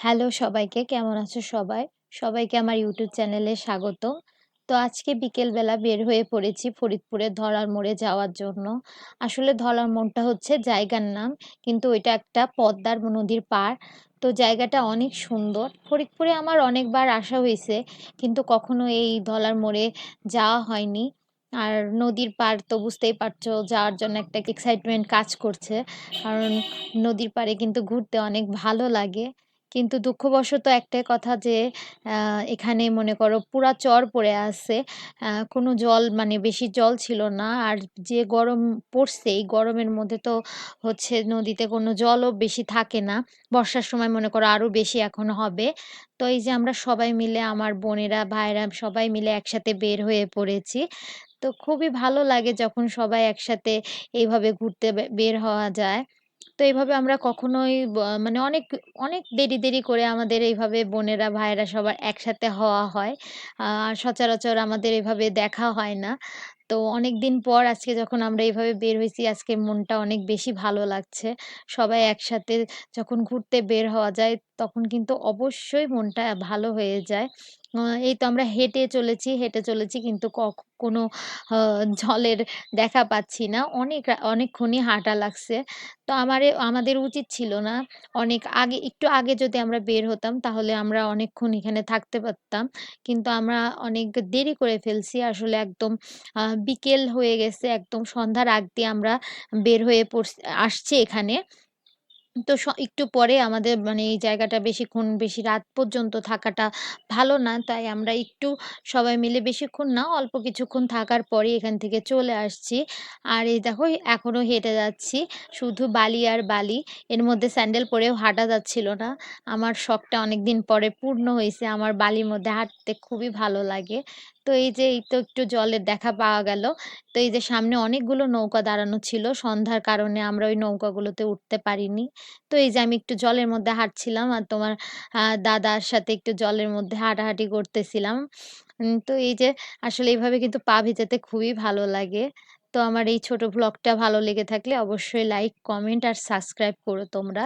Hello সবাইকে, কেমন আছো সবাই? সবাইকে আমার ইউটিউব চ্যানেলে স্বাগত। তো আজকে বিকেলবেলা বের হয়ে পড়েছি ফরিদপুরের ধলার মোড়ে যাওয়ার জন্য। আসলে ধলার মোড়টা হচ্ছে জায়গার নাম, কিন্তু ওইটা একটা পদ্মার নদীর পাড়। তো জায়গাটা অনেক সুন্দর। ফরিদপুরে আমার অনেকবার আসা হইছে, কিন্তু কখনো এই ধলার মোড়ে যাওয়া হয়নি। আর নদীর পাড় তো বুঝতেই পারছো, যাওয়ার জন্য একটা এক্সাইটমেন্ট কাজ করছে। কারণ নদীর পাড়ে কিন্তু ঘুরতে অনেক ভালো লাগে। কিন্তু দুঃখবশত একটাই কথা যে এখানে মনে করো পুরা চর পড়ে আছে। কোনো জল মানে বেশি জল ছিল না। আর যে গরম পড়ছে, এই গরমের মধ্যে তো হচ্ছে নদীতে কোনো জলও বেশি থাকে না। বর্ষার সময় মনে করো আরো বেশি এখন হবে। তো এই যে আমরা সবাই মিলে আমার বোনেরা, ভাইয়েরা সবাই মিলে একসাথে বের হয়ে পড়েছি। তো খুবই ভালো লাগে যখন সবাই একসাথে এইভাবে ঘুরতে বের হওয়া যায়। তো এইভাবে আমরা কখনোই মানে অনেক দেরি করে আমাদের এইভাবে বোনেরা, ভাইয়েরা সবার একসাথে হওয়া হয়। সচরাচর আমাদের এভাবে দেখা হয় না। তো অনেকদিন পর আজকে যখন আমরা এভাবে বের হইছি, আজকে মনটা অনেক বেশি ভালো লাগছে। সবাই একসাথে যখন ঘুরতে বের হওয়া যায়, তখন কিন্তু অবশ্যই মনটা ভালো হয়ে যায়। এই তো আমরা হেঁটে চলেছি কিন্তু কোনো আ জলের দেখা পাচ্ছি না। অনেকক্ষণই হাঁটা লাগছে। তো আমাদের উচিত ছিল না। একটু আগে যদি আমরা বের হতাম, তাহলে আমরা অনেকক্ষণ এখানে থাকতে পারতাম। কিন্তু আমরা অনেক দেরি করে ফেলছি। আসলে একদম বিকেল হয়ে গেছে। একদম সন্ধ্যার আগ দিয়ে আমরা বের হয়ে আসছি এখানে। তো একটু পরে আমাদের মানে এই জায়গাটা বেশি রাত পর্যন্ত থাকাটা ভালো না। তাই আমরা একটু সবাই মিলে বেশিক্ষণ না, অল্প কিছুক্ষণ থাকার পরেই এখান থেকে চলে আসছি। আর এই দেখো এখনো হেঁটে যাচ্ছি। শুধু বালি আর বালি। এর মধ্যে স্যান্ডেল পরেও হাঁটা যাচ্ছিল না। আমার শখটা অনেকদিন পরে পূর্ণ হইছে। আমার বালির মধ্যে হাঁটতে খুবই ভালো লাগে। তো এই তো একটু জলের দেখা পাওয়া গেল। তো এই যে সামনে অনেকগুলো নৌকা দাঁড়ানো ছিল। সন্ধ্যার কারণে আমরা ওই নৌকাগুলোতে উঠতে পারিনি। তো এই যে আমি একটু জলের মধ্যে হাঁটছিলাম আর তোমার দাদার সাথে একটু জলের মধ্যে হাঁটাহাঁটি করতেছিলাম। তো এই যে আসলে এভাবে কিন্তু পা ভিজাতে খুবই ভালো লাগে। তো আমার এই ছোট ভ্লগটা ভালো লেগে থাকলে অবশ্যই লাইক, কমেন্ট আর সাবস্ক্রাইব করো তোমরা।